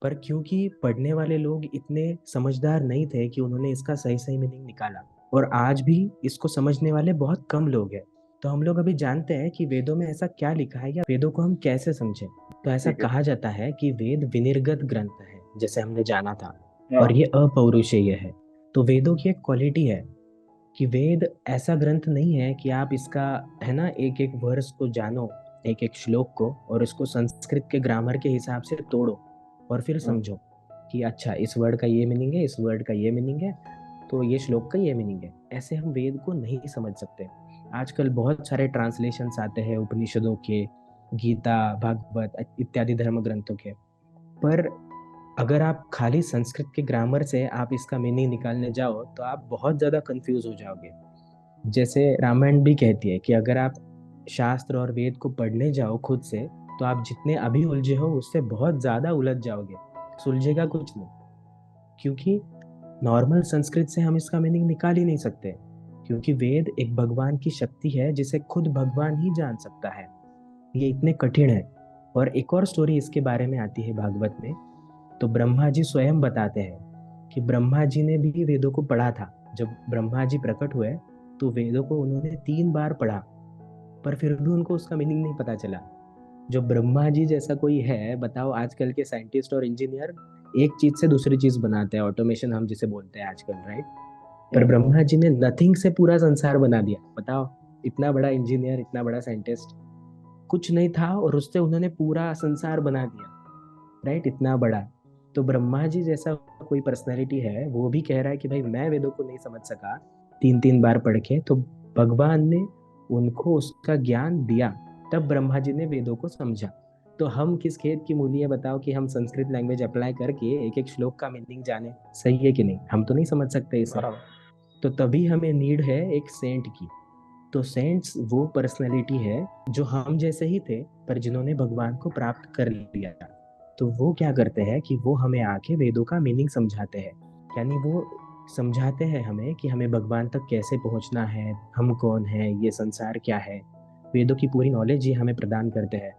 पर क्योंकि पढ़ने वाले लोग इतने समझदार नहीं थे कि उन्होंने इसका सही सही मीनिंग निकाला, और आज भी इसको समझने वाले बहुत कम लोग हैं। तो हम लोग अभी जानते हैं कि वेदों में ऐसा क्या लिखा है या वेदों को हम कैसे समझें। तो ऐसा ठीक है। कहा जाता है कि वेद विनिर्गत ग्रंथ है, जैसे हमने जाना था, और हाँ। ये अपौरुषेय है। तो वेदों की एक क्वालिटी है कि वेद ऐसा ग्रंथ नहीं है कि आप इसका, है ना, एक एक वर्स को जानो, एक एक श्लोक को, और इसको संस्कृत के ग्रामर के हिसाब से तोड़ो और फिर हाँ। समझो कि अच्छा इस वर्ड का ये मीनिंग है, इस वर्ड का ये मीनिंग है, तो ये श्लोक का ये मीनिंग है। ऐसे हम वेद को नहीं समझ सकते। आजकल बहुत सारे ट्रांसलेशंस आते हैं उपनिषदों के, गीता, भागवत इत्यादि धर्म ग्रंथों के। पर अगर आप खाली संस्कृत के ग्रामर से आप इसका मीनिंग निकालने जाओ तो आप बहुत ज्यादा कंफ्यूज हो जाओगे। जैसे रामायण भी कहती है कि अगर आप शास्त्र और वेद को पढ़ने जाओ खुद से, तो आप जितने अभी उलझे हो उससे बहुत ज्यादा उलझ जाओगे, सुलझेगा कुछ नहीं। क्योंकि नॉर्मल संस्कृत से हम इसका मीनिंग निकाल ही नहीं सकते, क्योंकि वेद एक भगवान की शक्ति है जिसे खुद भगवान ही जान सकता है। ये इतने कठिन है। और एक और स्टोरी इसके बारे में आती है भागवत में। तो ब्रह्मा जी स्वयं बताते हैं कि ब्रह्मा जी ने भी वेदों को पढ़ा था। जब ब्रह्मा जी प्रकट हुए तो वेदों को उन्होंने 3 बार पढ़ा, पर फिर भी उनको उसका मीनिंग नहीं पता चला। जो ब्रह्मा जी जैसा कोई है, बताओ, आजकल के साइंटिस्ट और इंजीनियर एक चीज से दूसरी चीज बनाते हैं, ऑटोमेशन हम जिसे बोलते हैं आजकल, राइट? पर हम्म। ब्रह्मा जी ने नथिंग से पूरा संसार बना दिया, बताओ। इतना बड़ा इंजीनियर, इतना बड़ा साइंटिस्ट, कुछ नहीं था और उससे उन्होंने पूरा संसार बना दिया, राइट? इतना बड़ा। तो ब्रह्मा जी जैसा कोई पर्सनैलिटी है, वो भी कह रहा है कि भाई मैं वेदों को नहीं समझ सका 3 3 बार पढ़ के, तो भगवान ने उनको उसका ज्ञान दिया, तब ब्रह्मा जी ने वेदों को समझा। तो हम किस खेत की मूली है, बताओ, कि हम संस्कृत लैंग्वेज अप्लाई करके एक एक श्लोक का मीनिंग जाने। सही है कि नहीं? हम तो नहीं समझ सकते इसे। हाँ। तो तभी हमें नीड है एक सेंट की। तो सेंट्स वो पर्सनैलिटी है जो हम जैसे ही थे, पर जिन्होंने भगवान को प्राप्त कर लिया। तो वो क्या करते हैं कि वो हमें आके वेदों का मीनिंग समझाते हैं। यानी वो समझाते हैं हमें कि हमें भगवान तक कैसे पहुंचना है, हम कौन है, ये संसार क्या है। वेदों की पूरी नॉलेज ये हमें प्रदान करते हैं,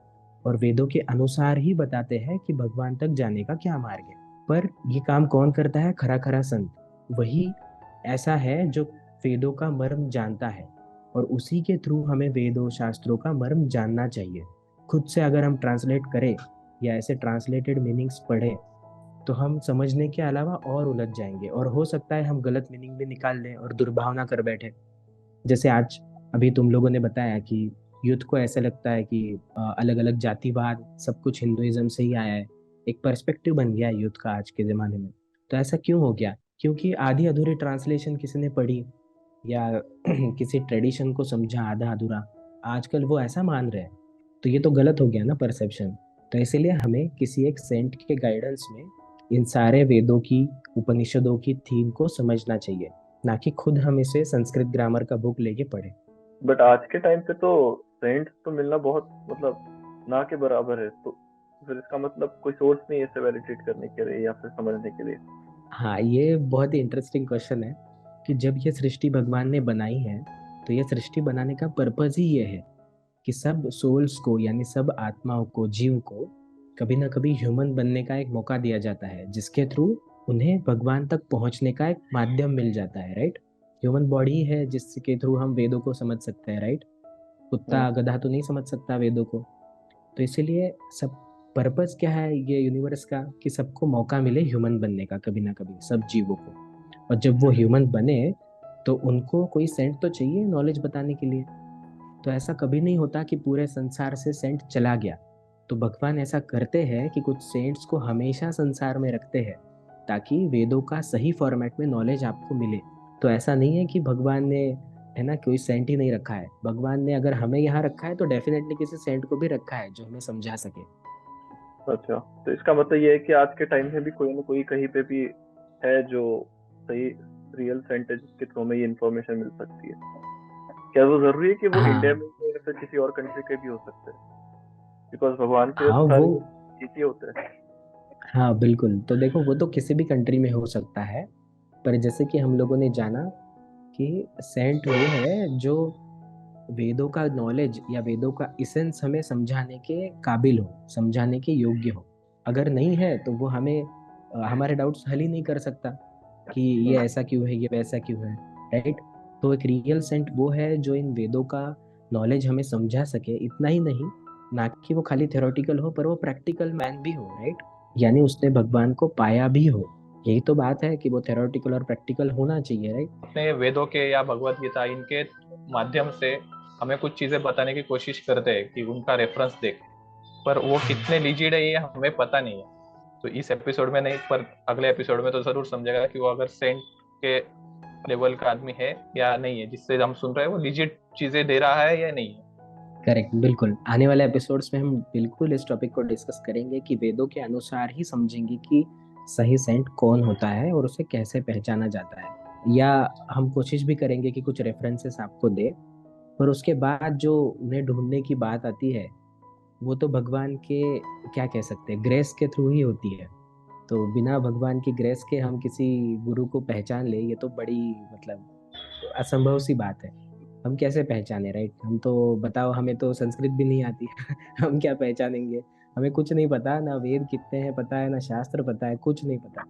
और वेदों के अनुसार ही बताते हैं कि भगवान तक जाने का क्या मार्ग है। पर ये काम कौन करता है? खरा खरा संत। वही ऐसा है जो वेदों का मर्म जानता है, और उसी के थ्रू हमें वेदों शास्त्रों का मर्म जानना चाहिए। खुद से अगर हम ट्रांसलेट करें या ऐसे ट्रांसलेटेड मीनिंग्स पढ़े, तो हम समझने के अलावा और उलझ जाएंगे, और हो सकता है हम गलत मीनिंग भी निकाल लें और दुर्भावना कर बैठे। जैसे आज अभी तुम लोगों ने बताया कि यूथ को ऐसा लगता है कि अलग अलग जातिवाद सब कुछ हिंदुइज्म से ही आया है। एक पर्सपेक्टिव बन गया है यूथ का आज के ज़माने में। तो ऐसा क्यों हो गया? क्योंकि आधी अधूरी ट्रांसलेशन किसी ने पढ़ी, या किसी ट्रेडिशन को समझा आधा अधूरा, आजकल वो ऐसा मान रहे हैं। तो ये तो गलत हो गया ना परसेप्शन। तो इसीलिए हमें किसी एक सेंट के गाइडेंस में इन सारे वेदों की, उपनिषदों की थीम को समझना चाहिए, ना कि खुद हम इसे संस्कृत ग्रामर का बुक लेके पढ़े। बट आज के टाइम पे तो सेंट्स तो मिलना बहुत मतलब ना के बराबर है, तो फिर इसका मतलब कोई सोर्स नहीं है इसे वैलिडेट करने के लिए या फिर समझने के लिए। हाँ, ये बहुत ही इंटरेस्टिंग क्वेश्चन है कि जब ये सृष्टि भगवान ने बनाई है, तो ये सृष्टि बनाने का पर्पज ही ये है कि सब सोल्स को, यानी सब आत्माओं को, जीव को कभी ना कभी ह्यूमन बनने का एक मौका दिया जाता है, जिसके थ्रू उन्हें भगवान तक पहुंचने का एक माध्यम मिल जाता है, राइट? ह्यूमन बॉडी है जिसके थ्रू हम वेदों को समझ सकते हैं, राइट? कुत्ता हम्म। गधा तो नहीं समझ सकता वेदों को। तो इसीलिए सब, पर्पस क्या है ये यूनिवर्स का, कि सबको मौका मिले ह्यूमन बनने का कभी ना कभी, सब जीवों को। और जब वो ह्यूमन बने तो उनको कोई सेंट तो चाहिए नॉलेज बताने के लिए। तो ऐसा कभी नहीं होता कि पूरे संसार से सेंट चला गया। तो भगवान ऐसा करते हैं कि कुछ सेंट्स को हमेशा संसार में रखते हैं, ताकि वेदों का सही फॉर्मेट में नॉलेज आपको मिले। तो ऐसा नहीं है कि भगवान ने, है ना, कोई सेंट ही नहीं रखा है। भगवान ने अगर हमें यहाँ रखा है तो डेफिनेटली किसी सेंट को भी रखा है जो हमें समझा सके। अच्छा, तो इसका मतलब ये है कि आज के टाइम में भी कोई ना कोई कहीं पे भी है जो सही रियल सेंट है जिसके थ्रू में ये इन्फॉर्मेशन मिल सकती है। क्या वो जरूरी है कि वो इंडिया में हाँ। हो या फिर किसी और कंट्री के भी हो सकते हैं? बिकॉज भगवान के लिए हाँ तो वो, सारे एक ही होते हैं। हाँ बिल्कुल। तो देखो, वो तो किसी भी कंट्री में हो सकता है, पर जैसे कि हम लोगों ने जाना कि सेंट वो है जो वेदों का नॉलेज या वेदों का इसेंस हमें समझाने के काबिल हो, समझाने के योग्य हो। अगर नहीं है तो वो हमें हमारे डाउट्स हल ही नहीं कर सकता कि ये ऐसा क्यों है, ये वैसा क्यों है, राइट। तो एक रियल सेंट वो है जो इन वेदों का नॉलेज हमें समझा सके, इतना ही नहीं, ना कि वो खाली थ्योरेटिकल हो पर वो प्रैक्टिकल मैन भी हो, राइट। यानी उसने भगवान को पाया भी हो। यही तो बात है कि वो थ्योरेटिकल और प्रैक्टिकल होना चाहिए, राइट। अपने वेदों के या भगवत गीता इनके माध्यम से हमें कुछ चीजें बताने की कोशिश करते हैं कि उनका रेफरेंस देख, पर वो कितने लिजिड है ये हमें पता नहीं है। तो इस एपिसोड में नहीं, पर अगले एपिसोड में तो जरूर समझेगा कि वो अगर सेंट के लेवल का आदमी है या नहीं है, जिससे हम सुन रहे हैं वो लिजिट चीजें दे रहा है या नहीं है। करेक्ट, बिल्कुल। आने वाले एपिसोड्स में हम बिल्कुल इस टॉपिक को डिस्कस करेंगे कि वेदों के अनुसार ही समझेंगे कि सही सेंट कौन होता है और उसे कैसे पहचाना जाता है। या हम कोशिश भी करेंगे कि कुछ रेफरेंसेस आपको दे, पर उसके बाद जो उन्हें ढूंढने की बात आती है वो तो भगवान के, क्या कह सकते हैं, ग्रेस के थ्रू ही होती है। तो बिना भगवान की ग्रेस के हम किसी गुरु को पहचान ले, ये तो बड़ी मतलब असंभव सी बात है। हम कैसे पहचाने, राइट। हम तो बताओ, हमें तो संस्कृत भी नहीं आती हम क्या पहचानेंगे। हमें कुछ नहीं पता, ना वेद कितने हैं पता है, ना शास्त्र पता है, कुछ नहीं पता।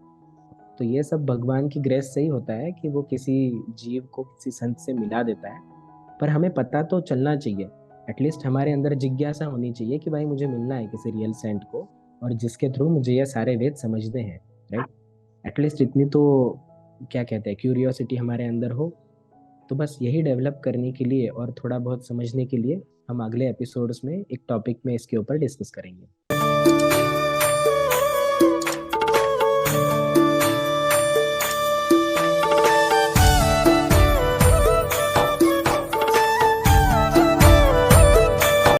तो ये सब भगवान की ग्रेस से ही होता है कि वो किसी जीव को किसी संत से मिला देता है। पर हमें पता तो चलना चाहिए, एटलीस्ट हमारे अंदर जिज्ञासा होनी चाहिए कि भाई मुझे मिलना है किसी रियल सेंट को, और जिसके थ्रू मुझे ये सारे वेद समझने हैं, राइट। एटलीस्ट इतनी तो, क्या कहते हैं, क्यूरियोसिटी हमारे अंदर हो। तो बस यही डेवलप करने के लिए और थोड़ा बहुत समझने के लिए हम अगले एपिसोड्स में एक टॉपिक में इसके ऊपर डिस्कस करेंगे।